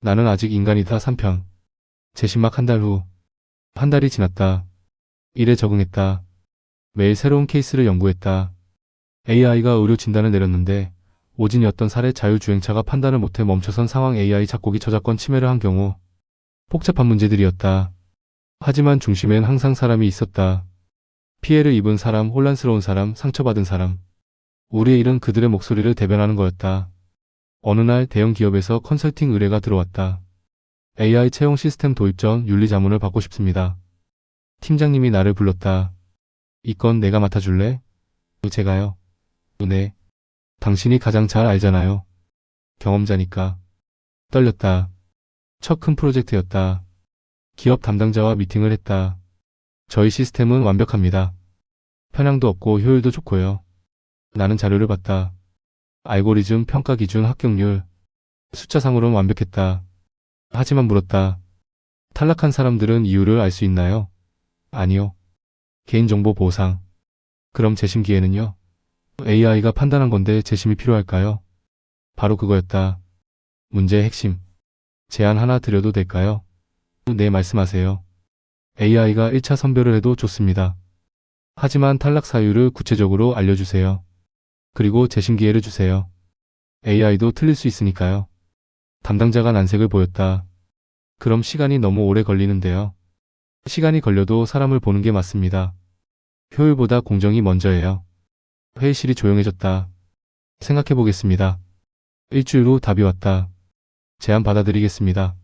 나는 아직 인간이다 3편. 재심 막 한 달 후. 한 달이 지났다. 일에 적응했다. 매일 새로운 케이스를 연구했다. AI가 의료 진단을 내렸는데 오진이었던 살해 자율주행차가 판단을 못해 멈춰선 상황 AI 작곡이 저작권 침해를 한 경우. 복잡한 문제들이었다. 하지만 중심엔 항상 사람이 있었다. 피해를 입은 사람, 혼란스러운 사람, 상처받은 사람. 우리의 일은 그들의 목소리를 대변하는 거였다. 어느 날 대형 기업에서 컨설팅 의뢰가 들어왔다. AI 채용 시스템 도입 전 윤리 자문을 받고 싶습니다. 팀장님이 나를 불렀다. 이 건 내가 맡아줄래? 제가요? 네. 당신이 가장 잘 알잖아요. 경험자니까. 떨렸다. 첫 큰 프로젝트였다. 기업 담당자와 미팅을 했다. 저희 시스템은 완벽합니다. 편향도 없고 효율도 좋고요. 나는 자료를 봤다. 알고리즘, 평가 기준, 합격률. 숫자상으로는 완벽했다. 하지만 물었다. 탈락한 사람들은 이유를 알 수 있나요? 아니요. 개인정보 보호상. 그럼 재심 기회는요? AI가 판단한 건데 재심이 필요할까요? 바로 그거였다. 문제의 핵심. 제안 하나 드려도 될까요? 네, 말씀하세요. AI가 1차 선별을 해도 좋습니다. 하지만 탈락 사유를 구체적으로 알려주세요. 그리고 재심 기회를 주세요. AI도 틀릴 수 있으니까요. 담당자가 난색을 보였다. 그럼 시간이 너무 오래 걸리는데요. 시간이 걸려도 사람을 보는 게 맞습니다. 효율보다 공정이 먼저예요. 회의실이 조용해졌다. 생각해보겠습니다. 일주일 후 답이 왔다. 제안 받아들이겠습니다.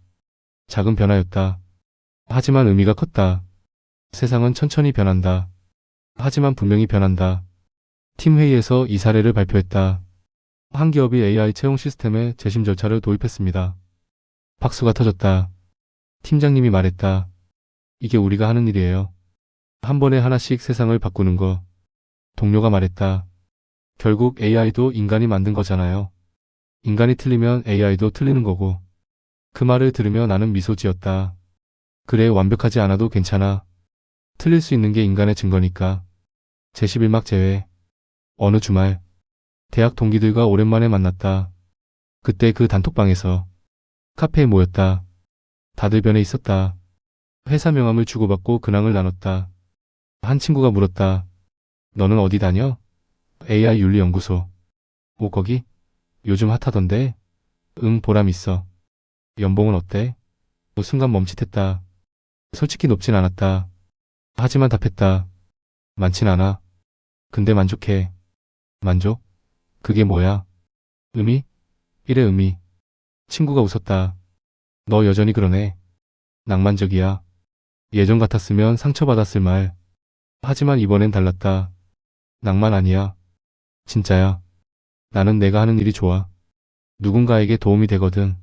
작은 변화였다. 하지만 의미가 컸다. 세상은 천천히 변한다. 하지만 분명히 변한다. 팀 회의에서 이 사례를 발표했다. 한 기업이 AI 채용 시스템에 재심 절차를 도입했습니다. 박수가 터졌다. 팀장님이 말했다. 이게 우리가 하는 일이에요. 한 번에 하나씩 세상을 바꾸는 거. 동료가 말했다. 결국 AI도 인간이 만든 거잖아요. 인간이 틀리면 AI도 틀리는 거고. 그 말을 들으며 나는 미소 지었다. 그래, 완벽하지 않아도 괜찮아. 틀릴 수 있는 게 인간의 증거니까. 제11막 제외. 어느 주말. 대학 동기들과 오랜만에 만났다. 그때 그 단톡방에서 카페에 모였다. 다들 변해 있었다. 회사 명함을 주고받고 근황을 나눴다. 한 친구가 물었다. 너는 어디 다녀? AI 윤리연구소. 오, 거기? 요즘 핫하던데? 응, 보람 있어. 연봉은 어때? 순간 멈칫했다. 솔직히 높진 않았다. 하지만 답했다. 많진 않아. 근데 만족해. 만족? 그게 뭐야? 의미? 일의 의미. 친구가 웃었다. 너 여전히 그러네. 낭만적이야. 예전 같았으면 상처받았을 말. 하지만 이번엔 달랐다. 낭만 아니야. 진짜야. 나는 내가 하는 일이 좋아. 누군가에게 도움이 되거든.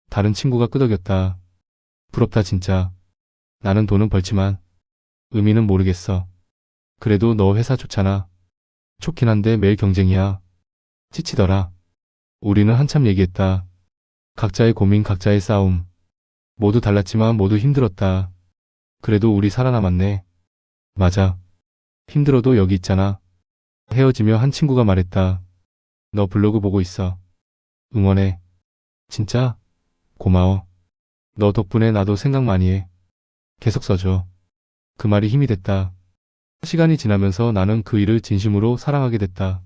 다른 친구가 끄덕였다. 부럽다 진짜. 나는 돈은 벌지만 의미는 모르겠어. 그래도 너 회사 좋잖아. 좋긴 한데 매일 경쟁이야. 지치더라. 우리는 한참 얘기했다. 각자의 고민, 각자의 싸움. 모두 달랐지만 모두 힘들었다. 그래도 우리 살아남았네. 맞아. 힘들어도 여기 있잖아. 헤어지며 한 친구가 말했다. 너 블로그 보고 있어. 응원해. 진짜? 고마워. 너 덕분에 나도 생각 많이 해. 계속 써줘. 그 말이 힘이 됐다. 시간이 지나면서 나는 그 일을 진심으로 사랑하게 됐다.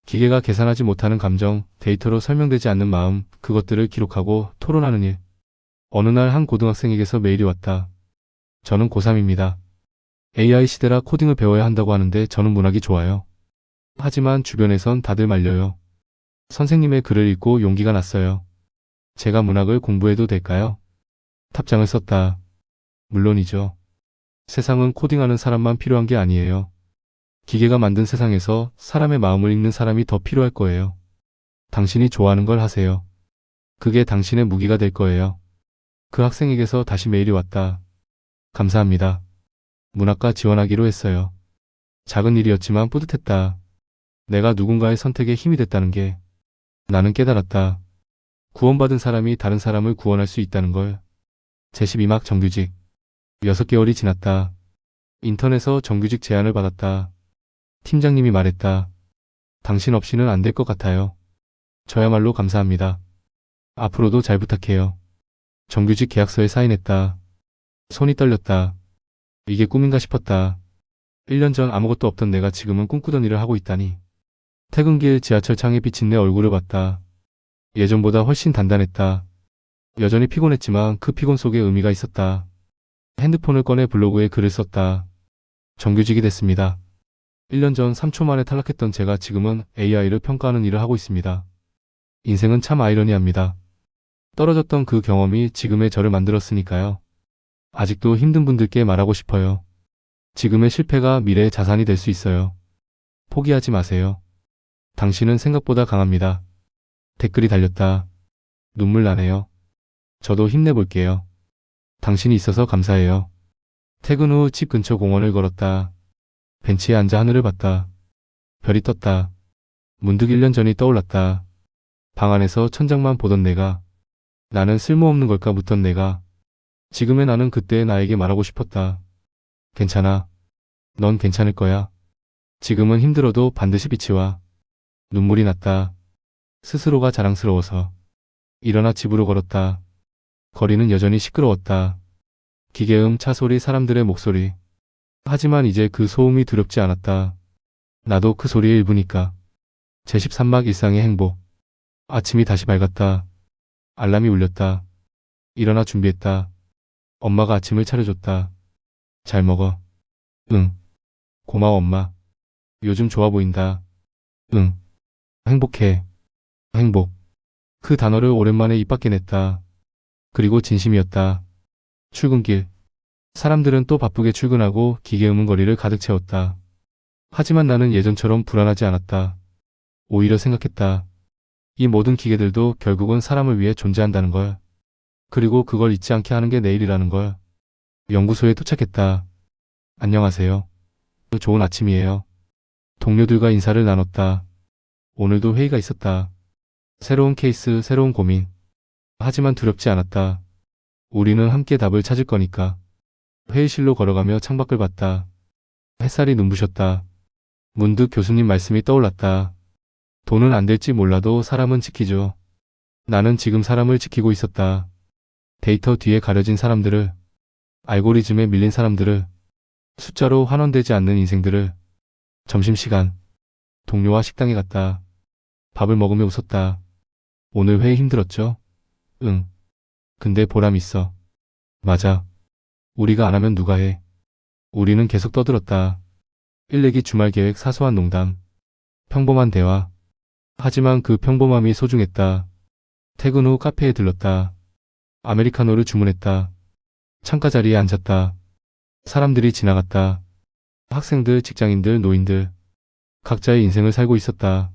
기계가 계산하지 못하는 감정, 데이터로 설명되지 않는 마음, 그것들을 기록하고 토론하는 일. 어느 날 한 고등학생에게서 메일이 왔다. 저는 고3입니다. AI 시대라 코딩을 배워야 한다고 하는데 저는 문학이 좋아요. 하지만 주변에선 다들 말려요. 선생님의 글을 읽고 용기가 났어요. 제가 문학을 공부해도 될까요? 답장을 썼다. 물론이죠. 세상은 코딩하는 사람만 필요한 게 아니에요. 기계가 만든 세상에서 사람의 마음을 읽는 사람이 더 필요할 거예요. 당신이 좋아하는 걸 하세요. 그게 당신의 무기가 될 거예요. 그 학생에게서 다시 메일이 왔다. 감사합니다. 문학과 지원하기로 했어요. 작은 일이었지만 뿌듯했다. 내가 누군가의 선택에 힘이 됐다는 게. 나는 깨달았다. 구원받은 사람이 다른 사람을 구원할 수 있다는 걸. 제12막 정규직. 6개월이 지났다. 인턴에서 정규직 제안을 받았다. 팀장님이 말했다. 당신 없이는 안 될 것 같아요. 저야말로 감사합니다. 앞으로도 잘 부탁해요. 정규직 계약서에 사인했다. 손이 떨렸다. 이게 꿈인가 싶었다. 1년 전 아무것도 없던 내가 지금은 꿈꾸던 일을 하고 있다니. 퇴근길 지하철 창에 비친 내 얼굴을 봤다. 예전보다 훨씬 단단했다. 여전히 피곤했지만 그 피곤 속에 의미가 있었다. 핸드폰을 꺼내 블로그에 글을 썼다. 정규직이 됐습니다. 1년 전 3초 만에 탈락했던 제가 지금은 AI를 평가하는 일을 하고 있습니다. 인생은 참 아이러니합니다. 떨어졌던 그 경험이 지금의 저를 만들었으니까요. 아직도 힘든 분들께 말하고 싶어요. 지금의 실패가 미래의 자산이 될 수 있어요. 포기하지 마세요. 당신은 생각보다 강합니다. 댓글이 달렸다. 눈물 나네요. 저도 힘내볼게요. 당신이 있어서 감사해요. 퇴근 후 집 근처 공원을 걸었다. 벤치에 앉아 하늘을 봤다. 별이 떴다. 문득 1년 전이 떠올랐다. 방 안에서 천장만 보던 내가, 나는 쓸모없는 걸까 묻던 내가, 지금의 나는 그때의 나에게 말하고 싶었다. 괜찮아. 넌 괜찮을 거야. 지금은 힘들어도 반드시 빛이 와. 눈물이 났다. 스스로가 자랑스러워서. 일어나 집으로 걸었다. 거리는 여전히 시끄러웠다. 기계음, 차소리, 사람들의 목소리. 하지만 이제 그 소음이 두렵지 않았다. 나도 그 소리의 일부니까. 제13막 일상의 행복. 아침이 다시 밝았다. 알람이 울렸다. 일어나 준비했다. 엄마가 아침을 차려줬다. 잘 먹어. 응. 고마워 엄마. 요즘 좋아 보인다. 응. 행복해. 행복. 그 단어를 오랜만에 입 밖에 냈다. 그리고 진심이었다. 출근길. 사람들은 또 바쁘게 출근하고 기계음은 거리를 가득 채웠다. 하지만 나는 예전처럼 불안하지 않았다. 오히려 생각했다. 이 모든 기계들도 결국은 사람을 위해 존재한다는 걸. 그리고 그걸 잊지 않게 하는 게 내일이라는 걸. 연구소에 도착했다. 안녕하세요. 좋은 아침이에요. 동료들과 인사를 나눴다. 오늘도 회의가 있었다. 새로운 케이스, 새로운 고민. 하지만 두렵지 않았다. 우리는 함께 답을 찾을 거니까. 회의실로 걸어가며 창밖을 봤다. 햇살이 눈부셨다. 문득 교수님 말씀이 떠올랐다. 돈은 안 될지 몰라도 사람은 지키죠. 나는 지금 사람을 지키고 있었다. 데이터 뒤에 가려진 사람들을, 알고리즘에 밀린 사람들을, 숫자로 환원되지 않는 인생들을. 점심시간. 동료와 식당에 갔다. 밥을 먹으며 웃었다. 오늘 회의 힘들었죠? 응. 근데 보람 있어. 맞아. 우리가 안 하면 누가 해. 우리는 계속 떠들었다. 일내기 주말 계획, 사소한 농담. 평범한 대화. 하지만 그 평범함이 소중했다. 퇴근 후 카페에 들렀다. 아메리카노를 주문했다. 창가 자리에 앉았다. 사람들이 지나갔다. 학생들, 직장인들, 노인들. 각자의 인생을 살고 있었다.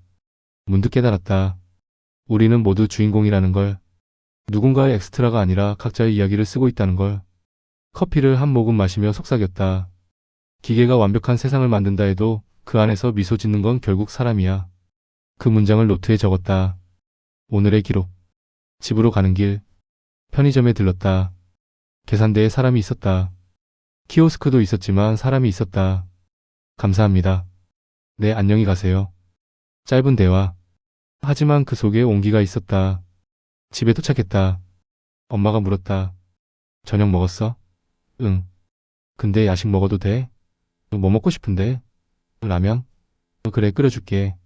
문득 깨달았다. 우리는 모두 주인공이라는 걸. 누군가의 엑스트라가 아니라 각자의 이야기를 쓰고 있다는 걸. 커피를 한 모금 마시며 속삭였다. 기계가 완벽한 세상을 만든다 해도 그 안에서 미소 짓는 건 결국 사람이야. 그 문장을 노트에 적었다. 오늘의 기록. 집으로 가는 길. 편의점에 들렀다. 계산대에 사람이 있었다. 키오스크도 있었지만 사람이 있었다. 감사합니다. 네, 안녕히 가세요. 짧은 대화. 하지만 그 속에 온기가 있었다. 집에 도착했다. 엄마가 물었다. 저녁 먹었어? 응. 근데 야식 먹어도 돼? 뭐 먹고 싶은데? 라면? 그래, 끓여줄게.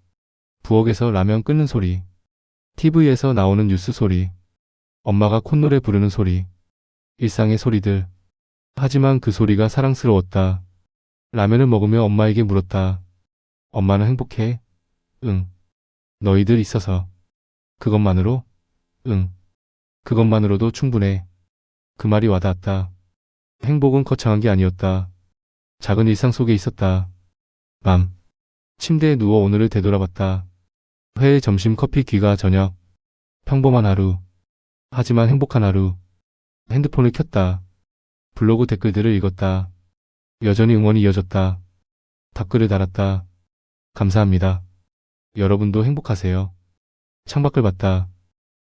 부엌에서 라면 끓는 소리. TV에서 나오는 뉴스 소리. 엄마가 콧노래 부르는 소리. 일상의 소리들. 하지만 그 소리가 사랑스러웠다. 라면을 먹으며 엄마에게 물었다. 엄마는 행복해? 응. 너희들 있어서. 그것만으로? 응. 그것만으로도 충분해. 그 말이 와닿았다. 행복은 거창한 게 아니었다. 작은 일상 속에 있었다. 밤. 침대에 누워 오늘을 되돌아봤다. 회의, 점심, 커피, 귀가, 저녁. 평범한 하루. 하지만 행복한 하루. 핸드폰을 켰다. 블로그 댓글들을 읽었다. 여전히 응원이 이어졌다. 답글을 달았다. 감사합니다. 여러분도 행복하세요. 창밖을 봤다.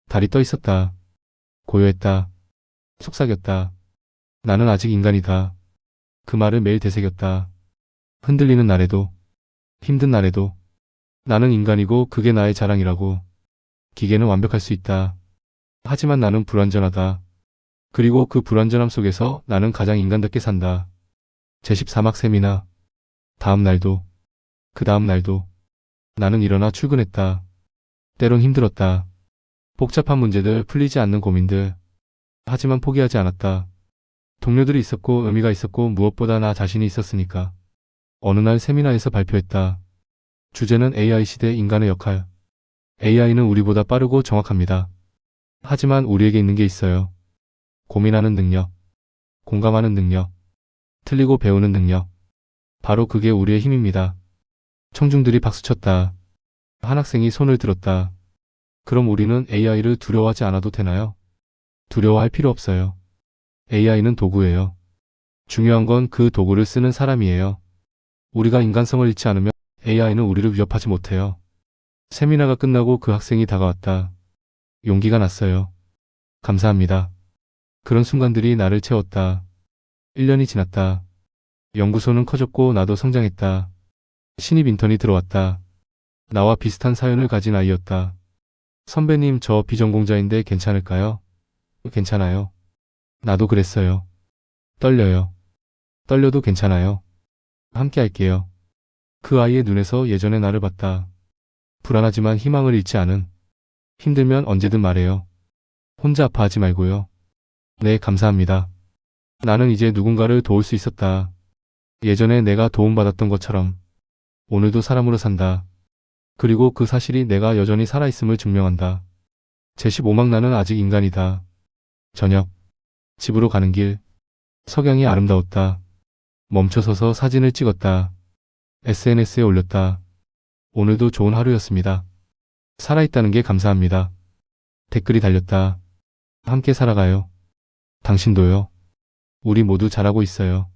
달이 떠 있었다. 고요했다. 속삭였다. 나는 아직 인간이다. 그 말을 매일 되새겼다. 흔들리는 날에도, 힘든 날에도. 나는 인간이고 그게 나의 자랑이라고. 기계는 완벽할 수 있다. 하지만 나는 불완전하다. 그리고 그 불완전함 속에서 나는 가장 인간답게 산다. 제14막 세미나. 다음 날도, 그 다음 날도 나는 일어나 출근했다. 때론 힘들었다. 복잡한 문제들, 풀리지 않는 고민들. 하지만 포기하지 않았다. 동료들이 있었고 의미가 있었고 무엇보다 나 자신이 있었으니까. 어느 날 세미나에서 발표했다. 주제는 AI 시대 인간의 역할. AI는 우리보다 빠르고 정확합니다. 하지만 우리에게 있는 게 있어요. 고민하는 능력, 공감하는 능력, 틀리고 배우는 능력. 바로 그게 우리의 힘입니다. 청중들이 박수쳤다. 한 학생이 손을 들었다. 그럼 우리는 AI를 두려워하지 않아도 되나요? 두려워할 필요 없어요. AI는 도구예요. 중요한 건 그 도구를 쓰는 사람이에요. 우리가 인간성을 잃지 않으면 AI는 우리를 위협하지 못해요. 세미나가 끝나고 그 학생이 다가왔다. 용기가 났어요. 감사합니다. 그런 순간들이 나를 채웠다. 1년이 지났다. 연구소는 커졌고 나도 성장했다. 신입 인턴이 들어왔다. 나와 비슷한 사연을 가진 아이였다. 선배님, 저 비전공자인데 괜찮을까요? 괜찮아요. 나도 그랬어요. 떨려요. 떨려도 괜찮아요. 함께 할게요. 그 아이의 눈에서 예전의 나를 봤다. 불안하지만 희망을 잃지 않은. 힘들면 언제든 말해요. 혼자 아파하지 말고요. 네, 감사합니다. 나는 이제 누군가를 도울 수 있었다. 예전에 내가 도움받았던 것처럼 오늘도 사람으로 산다. 그리고 그 사실이 내가 여전히 살아있음을 증명한다. 제15막 나는 아직 인간이다. 저녁. 집으로 가는 길. 석양이 아름다웠다. 멈춰서서 사진을 찍었다. SNS에 올렸다. 오늘도 좋은 하루였습니다. 살아있다는 게 감사합니다. 댓글이 달렸다. 함께 살아가요. 당신도요. 우리 모두 잘하고 있어요.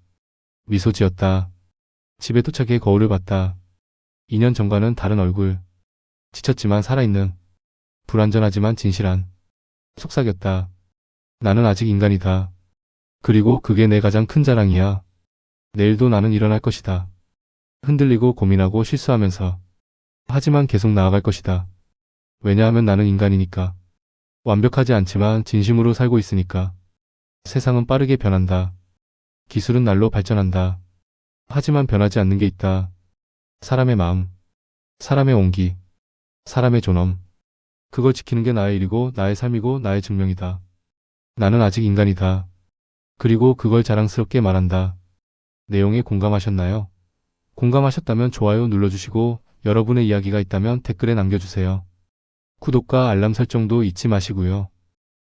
미소 지었다. 집에 도착해 거울을 봤다. 2년 전과는 다른 얼굴. 지쳤지만 살아있는. 불완전하지만 진실한. 속삭였다. 나는 아직 인간이다. 그리고 그게 내 가장 큰 자랑이야. 내일도 나는 일어날 것이다. 흔들리고 고민하고 실수하면서. 하지만 계속 나아갈 것이다. 왜냐하면 나는 인간이니까. 완벽하지 않지만 진심으로 살고 있으니까. 세상은 빠르게 변한다. 기술은 날로 발전한다. 하지만 변하지 않는 게 있다. 사람의 마음, 사람의 온기, 사람의 존엄. 그걸 지키는 게 나의 일이고 나의 삶이고 나의 증명이다. 나는 아직 인간이다. 그리고 그걸 자랑스럽게 말한다. 내용에 공감하셨나요? 공감하셨다면 좋아요 눌러주시고 여러분의 이야기가 있다면 댓글에 남겨주세요. 구독과 알람 설정도 잊지 마시고요.